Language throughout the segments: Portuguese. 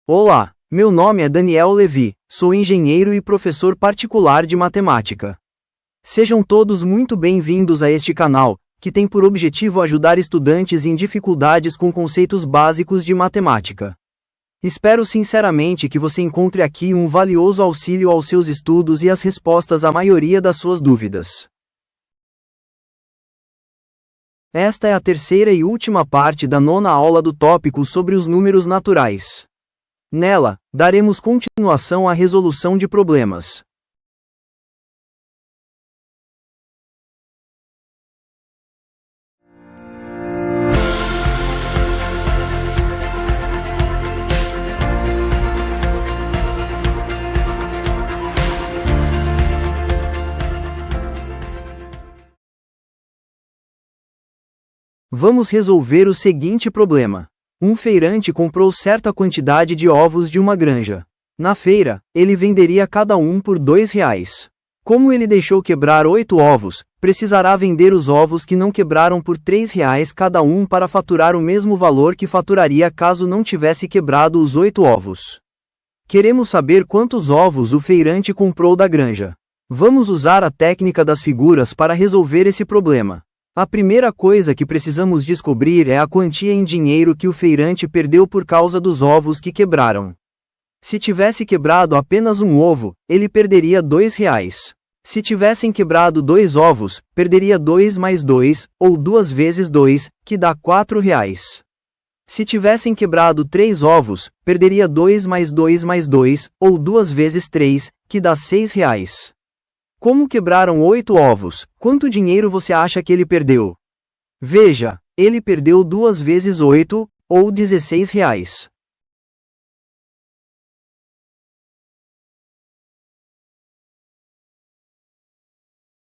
Olá, meu nome é Daniel Levi, sou engenheiro e professor particular de matemática. Sejam todos muito bem-vindos a este canal, que tem por objetivo ajudar estudantes em dificuldades com conceitos básicos de matemática. Espero sinceramente que você encontre aqui um valioso auxílio aos seus estudos e as respostas à maioria das suas dúvidas. Esta é a terceira e última parte da 9ª aula do tópico sobre os números naturais. Nela, daremos continuação à resolução de problemas. Vamos resolver o seguinte problema. Um feirante comprou certa quantidade de ovos de uma granja. Na feira, ele venderia cada um por R$2. Como ele deixou quebrar 8 ovos, precisará vender os ovos que não quebraram por R$3 cada um para faturar o mesmo valor que faturaria caso não tivesse quebrado os 8 ovos. Queremos saber quantos ovos o feirante comprou da granja. Vamos usar a técnica das figuras para resolver esse problema. A primeira coisa que precisamos descobrir é a quantia em dinheiro que o feirante perdeu por causa dos ovos que quebraram. Se tivesse quebrado apenas um ovo, ele perderia R$2. Se tivessem quebrado 2 ovos, perderia 2 mais 2, ou 2 vezes 2, que dá R$4. Se tivessem quebrado 3 ovos, perderia 2 mais 2 mais 2, ou 2 vezes 3, que dá R$6. Como quebraram 8 ovos, quanto dinheiro você acha que ele perdeu? Veja, ele perdeu 2 vezes 8, ou R$16.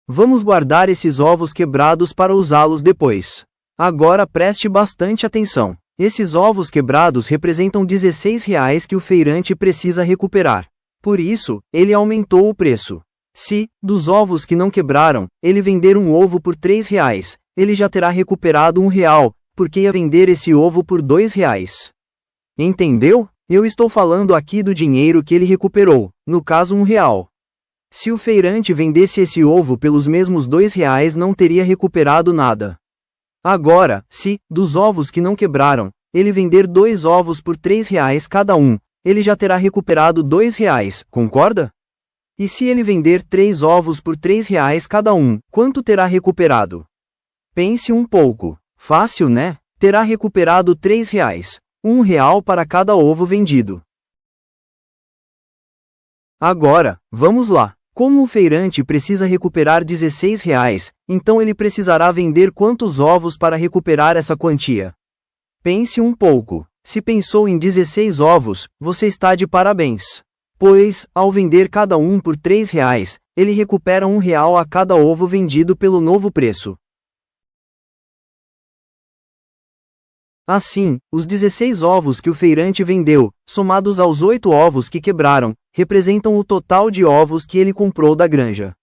Vamos guardar esses ovos quebrados para usá-los depois. Agora preste bastante atenção. Esses ovos quebrados representam R$16 que o feirante precisa recuperar. Por isso, ele aumentou o preço. Se, dos ovos que não quebraram, ele vender um ovo por R$3, ele já terá recuperado R$1, porque ia vender esse ovo por R$2. Entendeu? Eu estou falando aqui do dinheiro que ele recuperou, no caso R$1. Se o feirante vendesse esse ovo pelos mesmos R$2, não teria recuperado nada. Agora, se, dos ovos que não quebraram, ele vender 2 ovos por R$3 cada um, ele já terá recuperado R$2, concorda? E se ele vender 3 ovos por R$3 cada um, quanto terá recuperado? Pense um pouco. Fácil, né? Terá recuperado R$3. R$1 para cada ovo vendido. Agora, vamos lá. Como o feirante precisa recuperar R$16, então ele precisará vender quantos ovos para recuperar essa quantia? Pense um pouco. Se pensou em 16 ovos, você está de parabéns. Pois, ao vender cada um por R$3, ele recupera R$1 a cada ovo vendido pelo novo preço. Assim, os 16 ovos que o feirante vendeu, somados aos 8 ovos que quebraram, representam o total de ovos que ele comprou da granja.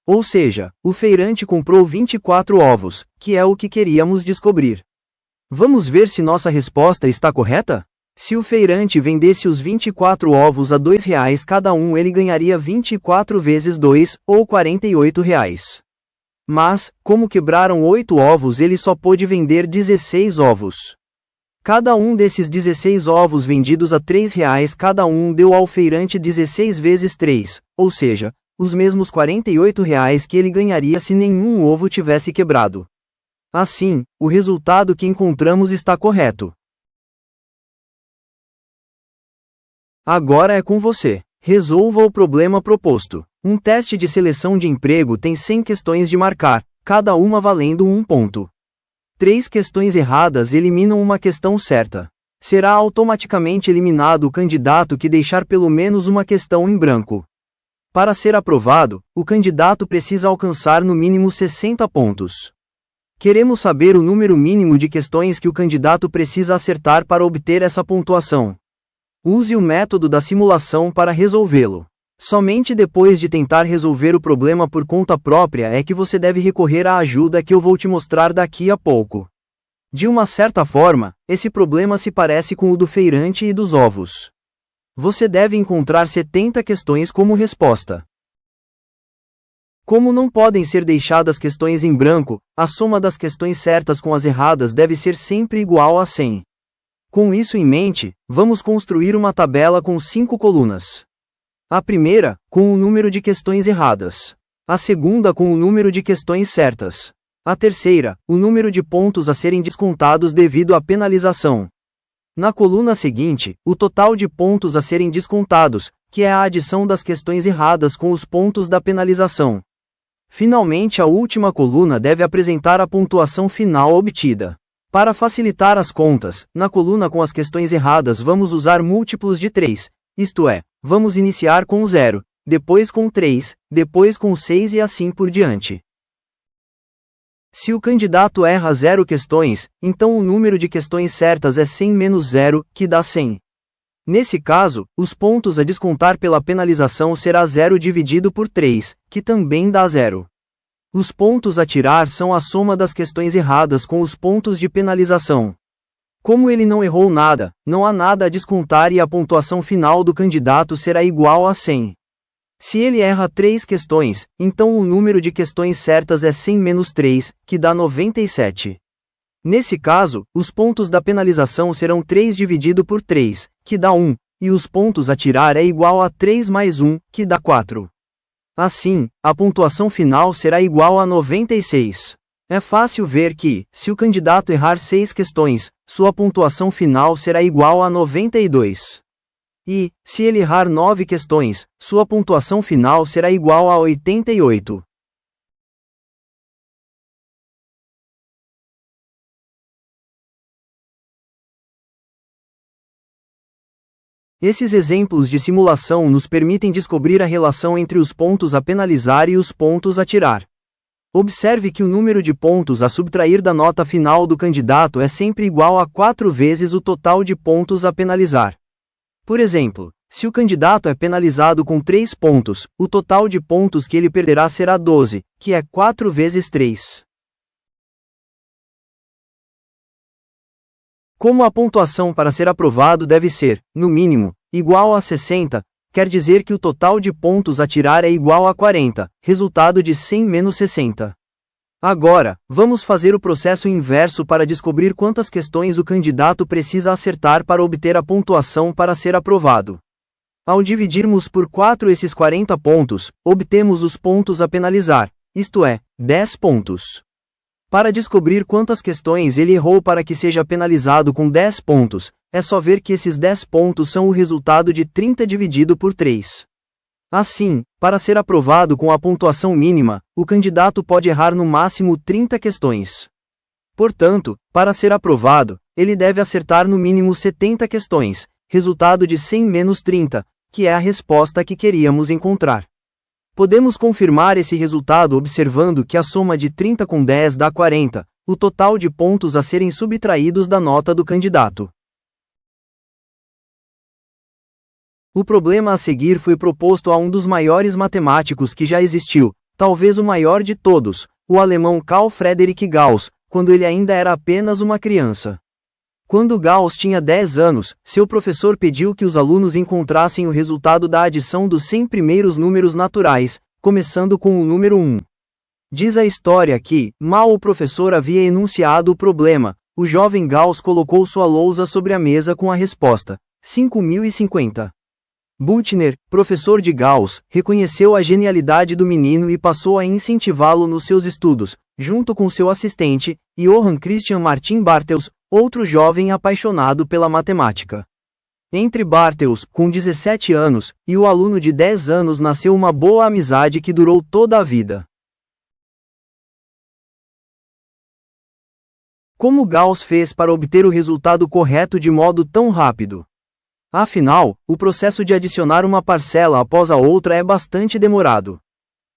Ou seja, o feirante comprou 24 ovos, que é o que queríamos descobrir. Vamos ver se nossa resposta está correta? Se o feirante vendesse os 24 ovos a R$2 cada um, ele ganharia 24 vezes 2, ou R$48. Mas, como quebraram 8 ovos, ele só pôde vender 16 ovos. Cada um desses 16 ovos vendidos a R$3 cada um deu ao feirante 16 vezes 3, ou seja, os mesmos R$48 que ele ganharia se nenhum ovo tivesse quebrado. Assim, o resultado que encontramos está correto. Agora é com você. Resolva o problema proposto. Um teste de seleção de emprego tem 100 questões de marcar, cada uma valendo 1 ponto. 3 questões erradas eliminam uma questão certa. Será automaticamente eliminado o candidato que deixar pelo menos uma questão em branco. Para ser aprovado, o candidato precisa alcançar no mínimo 60 pontos. Queremos saber o número mínimo de questões que o candidato precisa acertar para obter essa pontuação. Use o método da simulação para resolvê-lo. Somente depois de tentar resolver o problema por conta própria é que você deve recorrer à ajuda que eu vou te mostrar daqui a pouco. De uma certa forma, esse problema se parece com o do feirante e dos ovos. Você deve encontrar 70 questões como resposta. Como não podem ser deixadas questões em branco, a soma das questões certas com as erradas deve ser sempre igual a 100. Com isso em mente, vamos construir uma tabela com 5 colunas. A primeira, com o número de questões erradas. A segunda com o número de questões certas. A terceira, o número de pontos a serem descontados devido à penalização. Na coluna seguinte, o total de pontos a serem descontados, que é a adição das questões erradas com os pontos da penalização. Finalmente, a última coluna deve apresentar a pontuação final obtida. Para facilitar as contas, na coluna com as questões erradas vamos usar múltiplos de 3, isto é, vamos iniciar com 0, depois com 3, depois com 6 e assim por diante. Se o candidato erra 0 questões, então o número de questões certas é 100 menos 0, que dá 100. Nesse caso, os pontos a descontar pela penalização será 0 dividido por 3, que também dá 0. Os pontos a tirar são a soma das questões erradas com os pontos de penalização. Como ele não errou nada, não há nada a descontar e a pontuação final do candidato será igual a 100. Se ele erra 3 questões, então o número de questões certas é 100 menos 3, que dá 97. Nesse caso, os pontos da penalização serão 3 dividido por 3, que dá 1, e os pontos a tirar é igual a 3 mais 1, que dá 4. Assim, a pontuação final será igual a 96. É fácil ver que, se o candidato errar 6 questões, sua pontuação final será igual a 92. E, se ele errar 9 questões, sua pontuação final será igual a 88. Esses exemplos de simulação nos permitem descobrir a relação entre os pontos a penalizar e os pontos a tirar. Observe que o número de pontos a subtrair da nota final do candidato é sempre igual a 4 vezes o total de pontos a penalizar. Por exemplo, se o candidato é penalizado com 3 pontos, o total de pontos que ele perderá será 12, que é 4 vezes 3. Como a pontuação para ser aprovado deve ser, no mínimo, igual a 60, quer dizer que o total de pontos a tirar é igual a 40, resultado de 100 menos 60. Agora, vamos fazer o processo inverso para descobrir quantas questões o candidato precisa acertar para obter a pontuação para ser aprovado. Ao dividirmos por 4 esses 40 pontos, obtemos os pontos a penalizar, isto é, 10 pontos. Para descobrir quantas questões ele errou para que seja penalizado com 10 pontos, é só ver que esses 10 pontos são o resultado de 30 dividido por 3. Assim, para ser aprovado com a pontuação mínima, o candidato pode errar no máximo 30 questões. Portanto, para ser aprovado, ele deve acertar no mínimo 70 questões, resultado de 100 menos 30, que é a resposta que queríamos encontrar. Podemos confirmar esse resultado observando que a soma de 30 com 10 dá 40, o total de pontos a serem subtraídos da nota do candidato. O problema a seguir foi proposto a um dos maiores matemáticos que já existiu, talvez o maior de todos, o alemão Carl Friedrich Gauss, quando ele ainda era apenas uma criança. Quando Gauss tinha 10 anos, seu professor pediu que os alunos encontrassem o resultado da adição dos 100 primeiros números naturais, começando com o número 1. Diz a história que, mal o professor havia enunciado o problema, o jovem Gauss colocou sua lousa sobre a mesa com a resposta: 5050. Büchner, professor de Gauss, reconheceu a genialidade do menino e passou a incentivá-lo nos seus estudos, junto com seu assistente, Johann Christian Martin Bartels, outro jovem apaixonado pela matemática. Entre Bartels, com 17 anos, e o aluno de 10 anos nasceu uma boa amizade que durou toda a vida. Como Gauss fez para obter o resultado correto de modo tão rápido? Afinal, o processo de adicionar uma parcela após a outra é bastante demorado.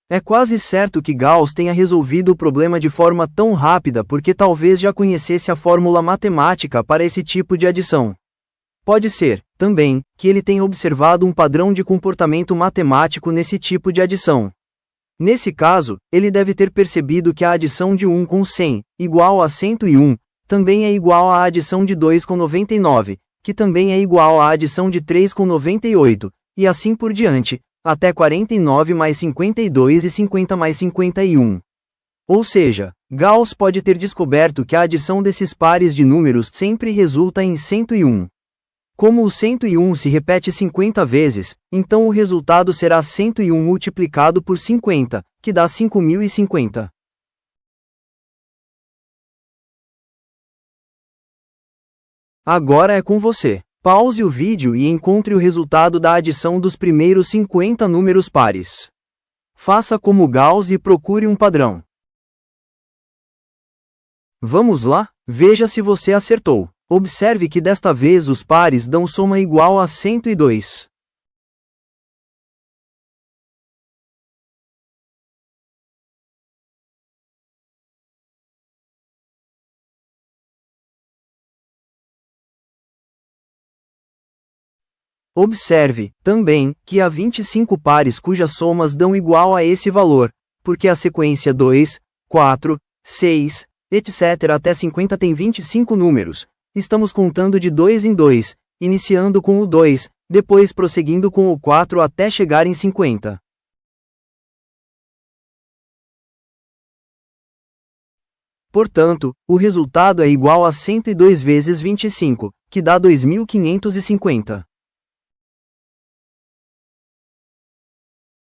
É quase certo que Gauss tenha resolvido o problema de forma tão rápida porque talvez já conhecesse a fórmula matemática para esse tipo de adição. Pode ser, também, que ele tenha observado um padrão de comportamento matemático nesse tipo de adição. Nesse caso, ele deve ter percebido que a adição de 1 com 100, igual a 101, também é igual à adição de 2 com 99, que também é igual à adição de 3 com 98, e assim por diante, até 49 mais 52 e 50 mais 51. Ou seja, Gauss pode ter descoberto que a adição desses pares de números sempre resulta em 101. Como o 101 se repete 50 vezes, então o resultado será 101 multiplicado por 50, que dá 5050. Agora é com você. Pause o vídeo e encontre o resultado da adição dos primeiros 50 números pares. Faça como Gauss e procure um padrão. Vamos lá? Veja se você acertou. Observe que desta vez os pares dão soma igual a 102. Observe, também, que há 25 pares cujas somas dão igual a esse valor, porque a sequência 2, 4, 6, etc. até 50 tem 25 números. Estamos contando de 2 em 2, iniciando com o 2, depois prosseguindo com o 4 até chegar em 50. Portanto, o resultado é igual a 102 vezes 25, que dá 2550.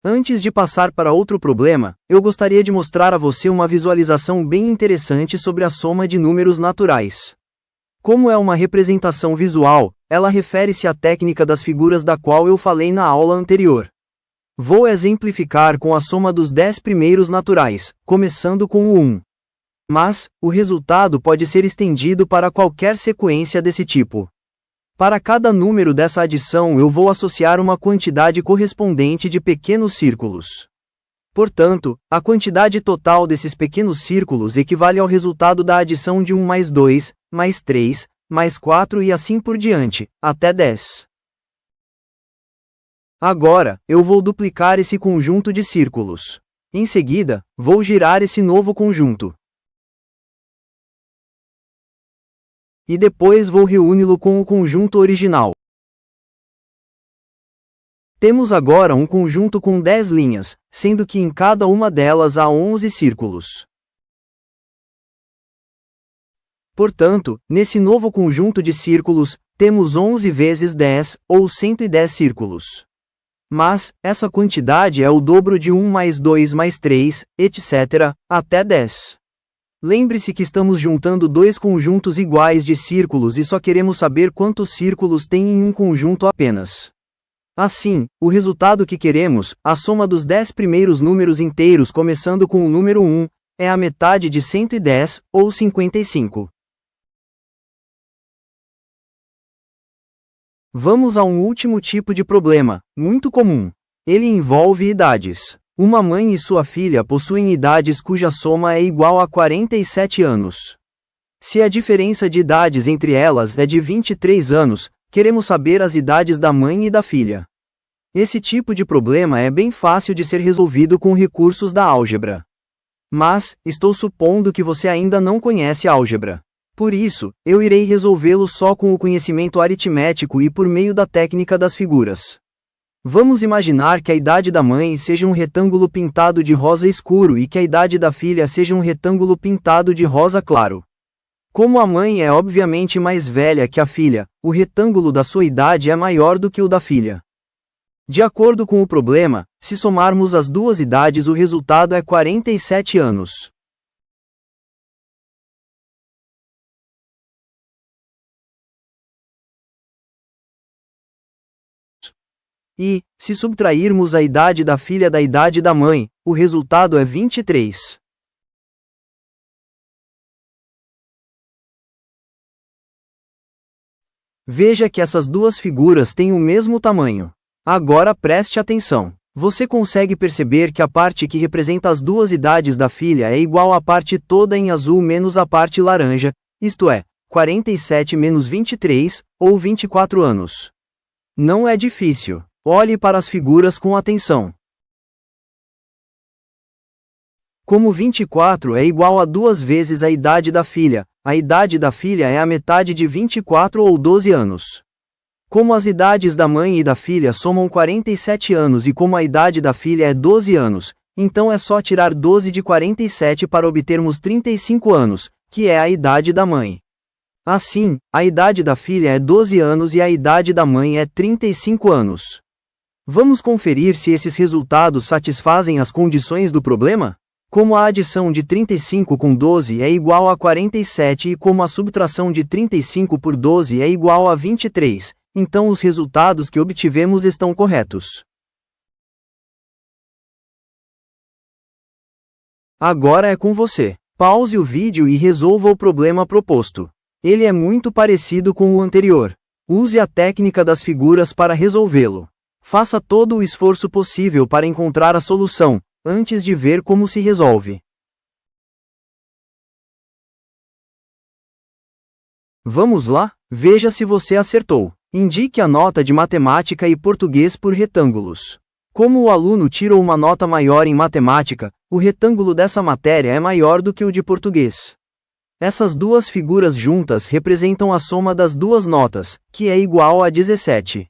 Antes de passar para outro problema, eu gostaria de mostrar a você uma visualização bem interessante sobre a soma de números naturais. Como é uma representação visual, ela refere-se à técnica das figuras da qual eu falei na aula anterior. Vou exemplificar com a soma dos 10 primeiros naturais, começando com o 1. Mas, o resultado pode ser estendido para qualquer sequência desse tipo. Para cada número dessa adição eu vou associar uma quantidade correspondente de pequenos círculos. Portanto, a quantidade total desses pequenos círculos equivale ao resultado da adição de 1 mais 2, mais 3, mais 4 e assim por diante, até 10. Agora, eu vou duplicar esse conjunto de círculos. Em seguida, vou girar esse novo conjunto. E depois vou reuni-lo com o conjunto original. Temos agora um conjunto com 10 linhas, sendo que em cada uma delas há 11 círculos. Portanto, nesse novo conjunto de círculos, temos 11 vezes 10, ou 110 círculos. Mas, essa quantidade é o dobro de 1 mais 2 mais 3, etc., até 10. Lembre-se que estamos juntando dois conjuntos iguais de círculos e só queremos saber quantos círculos tem em um conjunto apenas. Assim, o resultado que queremos, a soma dos 10 primeiros números inteiros começando com o número 1, é a metade de 110, ou 55. Vamos a um último tipo de problema, muito comum. Ele envolve idades. Uma mãe e sua filha possuem idades cuja soma é igual a 47 anos. Se a diferença de idades entre elas é de 23 anos, queremos saber as idades da mãe e da filha. Esse tipo de problema é bem fácil de ser resolvido com recursos da álgebra. Mas, estou supondo que você ainda não conhece álgebra. Por isso, eu irei resolvê-lo só com o conhecimento aritmético e por meio da técnica das figuras. Vamos imaginar que a idade da mãe seja um retângulo pintado de rosa escuro e que a idade da filha seja um retângulo pintado de rosa claro. Como a mãe é obviamente mais velha que a filha, o retângulo da sua idade é maior do que o da filha. De acordo com o problema, se somarmos as duas idades o resultado é 47 anos. E, se subtrairmos a idade da filha da idade da mãe, o resultado é 23. Veja que essas duas figuras têm o mesmo tamanho. Agora preste atenção. Você consegue perceber que a parte que representa as duas idades da filha é igual à parte toda em azul menos a parte laranja, isto é, 47 menos 23, ou 24 anos. Não é difícil. Olhe para as figuras com atenção. Como 24 é igual a 2 vezes a idade da filha, a idade da filha é a metade de 24 ou 12 anos. Como as idades da mãe e da filha somam 47 anos e como a idade da filha é 12 anos, então é só tirar 12 de 47 para obtermos 35 anos, que é a idade da mãe. Assim, a idade da filha é 12 anos e a idade da mãe é 35 anos. Vamos conferir se esses resultados satisfazem as condições do problema? Como a adição de 35 com 12 é igual a 47 e como a subtração de 35 por 12 é igual a 23, então os resultados que obtivemos estão corretos. Agora é com você. Pause o vídeo e resolva o problema proposto. Ele é muito parecido com o anterior. Use a técnica das figuras para resolvê-lo. Faça todo o esforço possível para encontrar a solução, antes de ver como se resolve. Vamos lá? Veja se você acertou. Indique a nota de matemática e português por retângulos. Como o aluno tirou uma nota maior em matemática, o retângulo dessa matéria é maior do que o de português. Essas duas figuras juntas representam a soma das duas notas, que é igual a 17.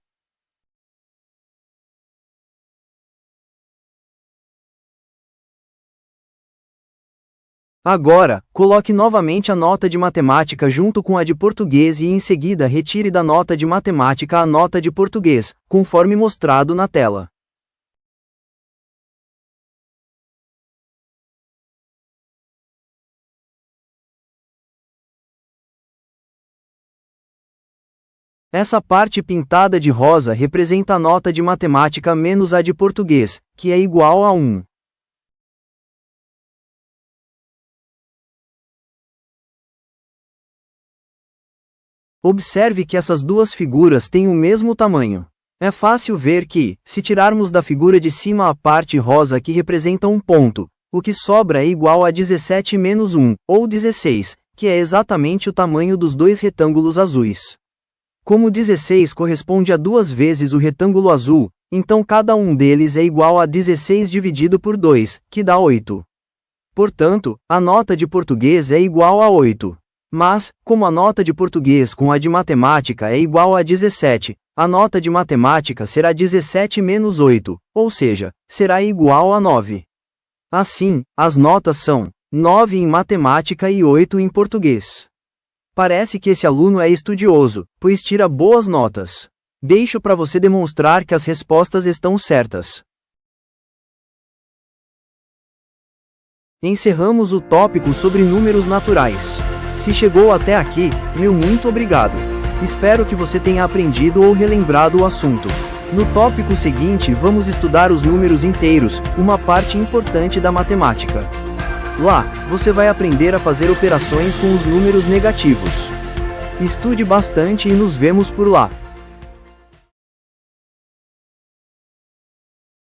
Agora, coloque novamente a nota de matemática junto com a de português e em seguida retire da nota de matemática a nota de português, conforme mostrado na tela. Essa parte pintada de rosa representa a nota de matemática menos a de português, que é igual a 1. Observe que essas duas figuras têm o mesmo tamanho. É fácil ver que, se tirarmos da figura de cima a parte rosa que representa um ponto, o que sobra é igual a 17 menos 1, ou 16, que é exatamente o tamanho dos dois retângulos azuis. Como 16 corresponde a 2 vezes o retângulo azul, então cada um deles é igual a 16 dividido por 2, que dá 8. Portanto, a nota de português é igual a 8. Mas, como a nota de português com a de matemática é igual a 17, a nota de matemática será 17 menos 8, ou seja, será igual a 9. Assim, as notas são 9 em matemática e 8 em português. Parece que esse aluno é estudioso, pois tira boas notas. Deixo para você demonstrar que as respostas estão certas. Encerramos o tópico sobre números naturais. Se chegou até aqui, meu muito obrigado. Espero que você tenha aprendido ou relembrado o assunto. No tópico seguinte vamos estudar os números inteiros, uma parte importante da matemática. Lá, você vai aprender a fazer operações com os números negativos. Estude bastante e nos vemos por lá.